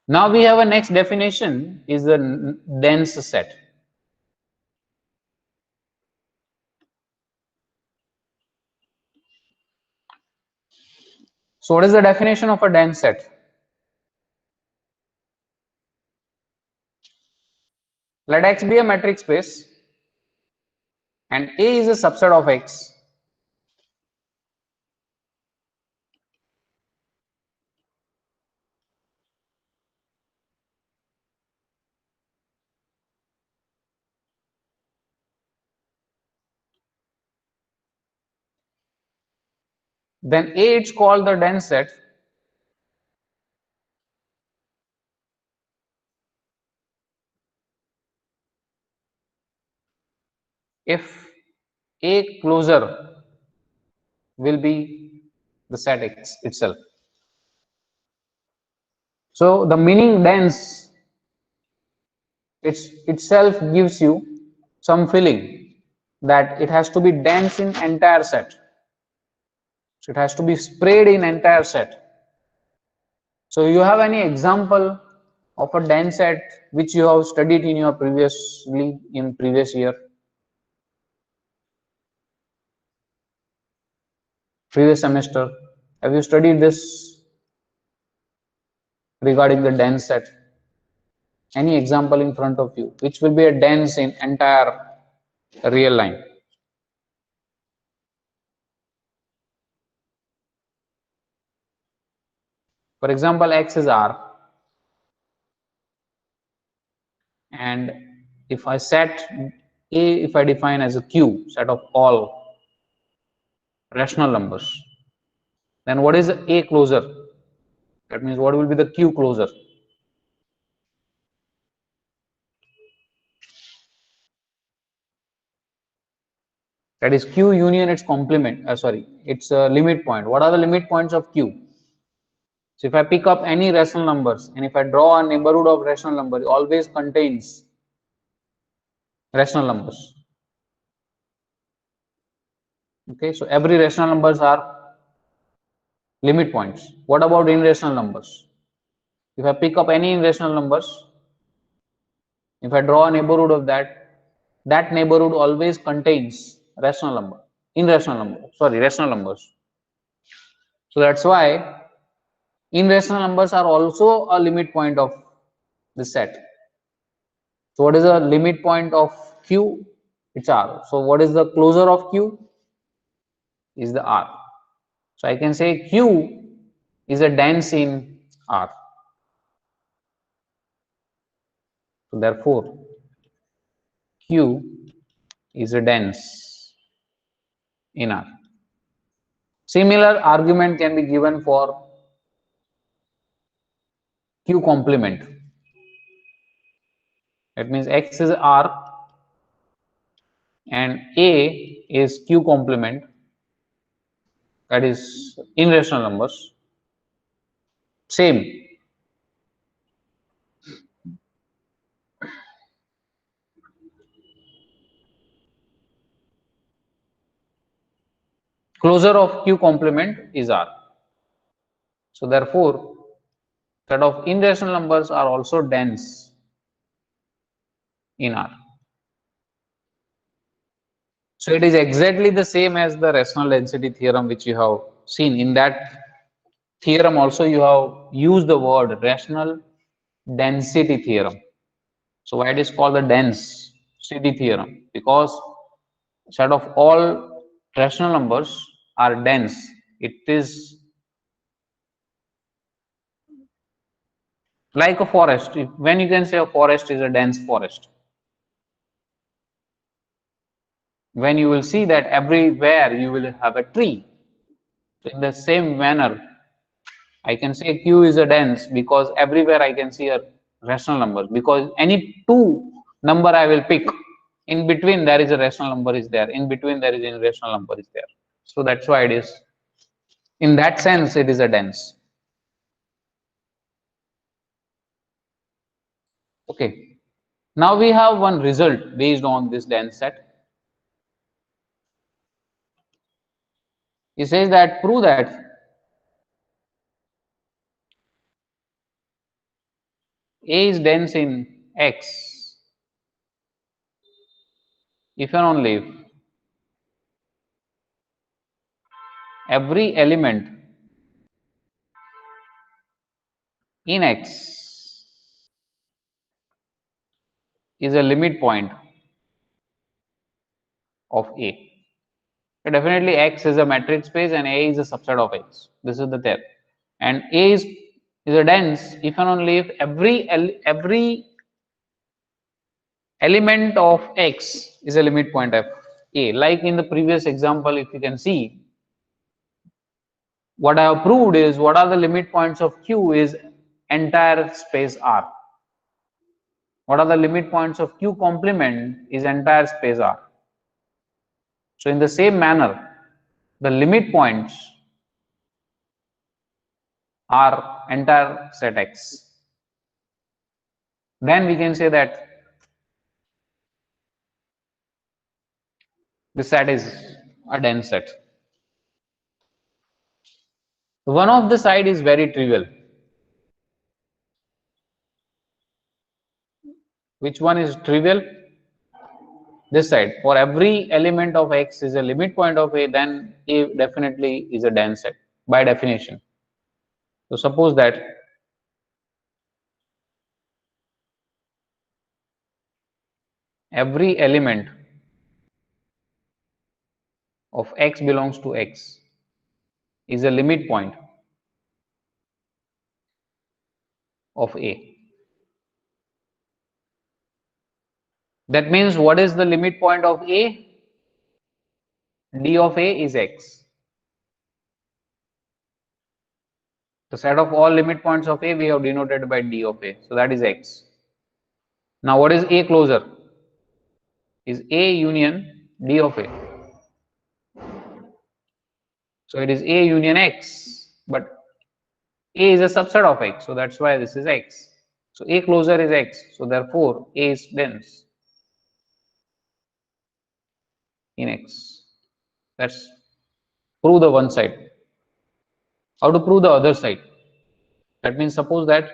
Now we have a next definition is the dense set. So what is the definition of a dense set? Let X be a metric space and A is a subset of X. Then A it's called the dense set if A closure will be the set X itself. So the meaning dense itself gives you some feeling that it has to be dense in entire set. So it has to be spread in entire set. So you have any example of a dense set which you have studied in your previous year, previous semester? Have you studied this regarding the dense set? Any example in front of you which will be a dense in entire real line? For example, X is R, and if I set A, if I define as a Q, set of all rational numbers, then what is A closure? That means what will be the Q closure? That is Q union its complement, its limit point. What are the limit points of Q? So if I pick up any rational numbers and if I draw a neighborhood of rational number, it always contains rational numbers. Okay, so every rational numbers are limit points. What about irrational numbers? If I pick up any irrational numbers, if I draw a neighborhood of that neighborhood always contains rational number, rational numbers. So that's why irrational numbers are also a limit point of the set. So what is the limit point of Q? It's R. So what is the closure of Q? Is the R. So I can say Q is a dense in R. So therefore Q is a dense in R. Similar argument can be given for Q complement. That means X is R and A is Q complement, that is irrational numbers. Same. Closure of Q complement is R. So therefore, set of irrational numbers are also dense in R. So it is exactly the same as the rational density theorem which you have seen. In that theorem also you have used the word rational density theorem. So why it is called the density theorem? Because set of all rational numbers are dense. It is like a forest. When you can say a forest is a dense forest, when you will see that everywhere you will have a tree. So in the same manner, I can say Q is a dense because everywhere I can see a rational number, because any two number I will pick, in between there is a rational number is there, in between there is an irrational number is there. So that's why it is, in that sense, it is a dense. Okay. Now we have one result based on this dense set. It says that prove that A is dense in X if and only if every element in X is a limit point of A. So definitely X is a metric space and A is a subset of X. This is the theorem. And A is a dense if and only if every element of X is a limit point of A. Like in the previous example, if you can see, what I have proved is what are the limit points of Q is entire space R. What are the limit points of Q complement is entire space R. So in the same manner, the limit points are entire set X. Then we can say that the set is a dense set. One of the side is very trivial. Which one is trivial? This side. For every element of X is a limit point of A, then A definitely is a dense set by definition. So suppose that every element of X belongs to X is a limit point of A. That means what is the limit point of A? D of A is X. The set of all limit points of A we have denoted by D of A. So that is X. Now what is A closure? Is A union D of A. So it is A union X, but A is a subset of X, so that's why this is X. So A closure is X, so therefore A is dense in X. Let's prove the one side. How to prove the other side? That means suppose that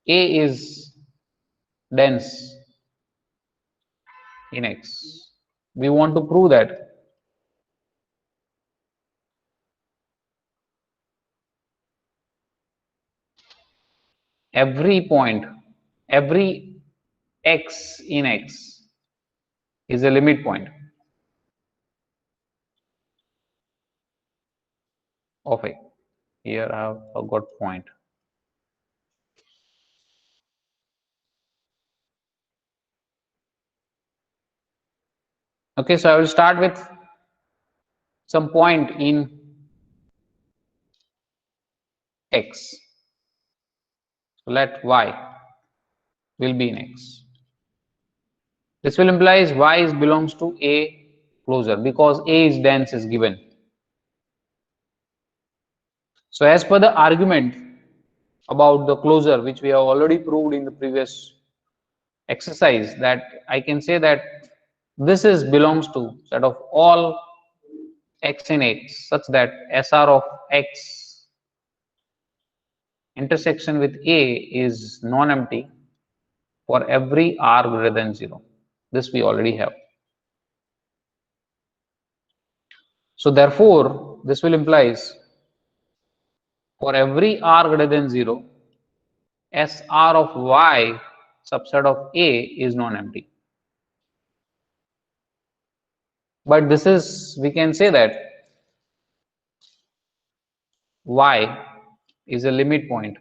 A is dense in X. We want to prove that every point, every X in X is a limit point of A. Here I have forgot point. Okay, so I will start with some point in X. So let Y will be in X. This will implies Y is belongs to A closure because A is dense is given. So as per the argument about the closure which we have already proved in the previous exercise, that I can say that this is belongs to set of all X in X such that SR of X intersection with A is non-empty for every R greater than 0. This we already have. So therefore, this will implies for every R greater than 0, SR of Y subset of A is non-empty. But this is, we can say that Y is a limit point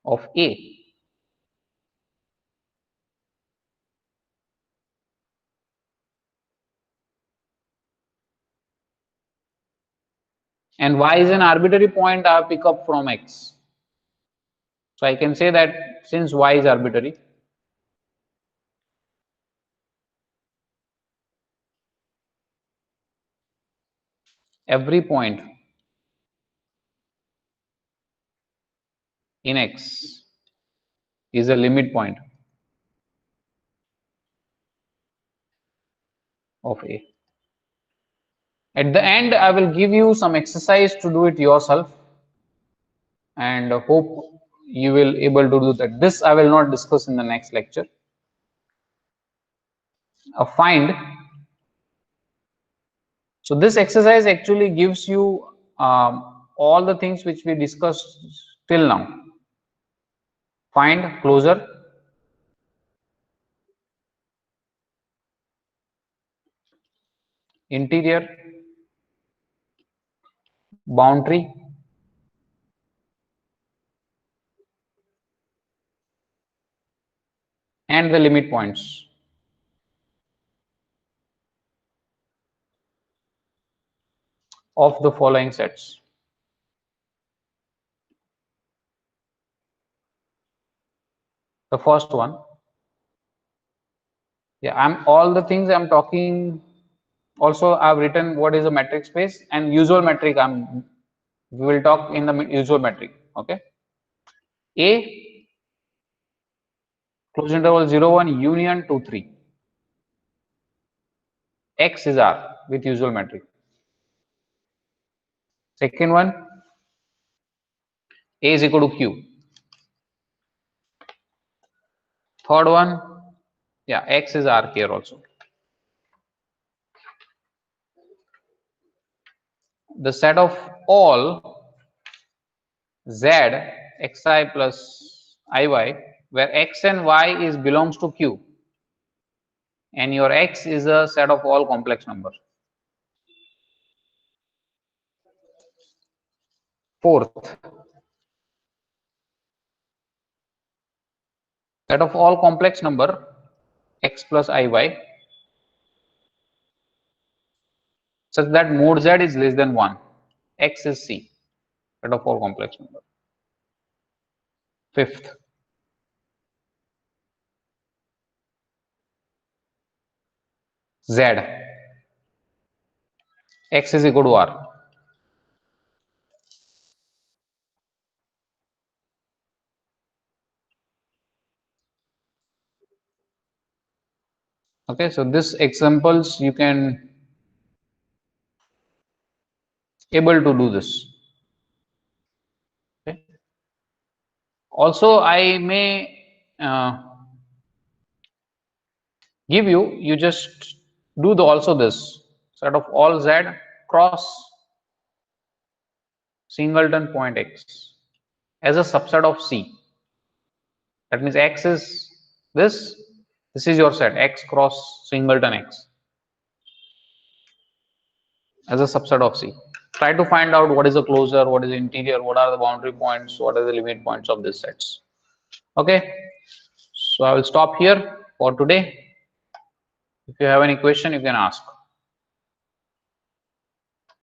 of A. And Y is an arbitrary point I pick up from X. So I can say that since Y is arbitrary, every point in X is a limit point of A. At the end, I will give you some exercise to do it yourself, and hope you will able to do that. This I will not discuss in the next lecture. A find. So this exercise actually gives you all the things which we discussed till now. Find, closure, interior, boundary, and the limit points. Of the following sets. The first one. Yeah, I'm all the things I'm talking. Also, I've written what is a metric space and usual metric. We will talk in the usual metric. Okay. A, close interval 0 1 union 2 3. X is R with usual metric. Second one, A is equal to Q. Third one, yeah, X is R here also. The set of all Z xi plus iy, where x and y is belongs to Q, and your X is a set of all complex numbers. Fourth, set of all complex number x plus iy such that mod Z is less than 1. X is C, set of all complex number. Fifth, Z, X is equal to R. Okay, so this examples you can able to do this. Okay. Also, I may give you just do the also this set of all Z cross singleton point X as a subset of C. That means X is this is your set X cross singleton X as a subset of C. Try to find out what is the closure, what is the interior, what are the boundary points, what are the limit points of these sets. Okay, so I will stop here for today. If you have any question, you can ask.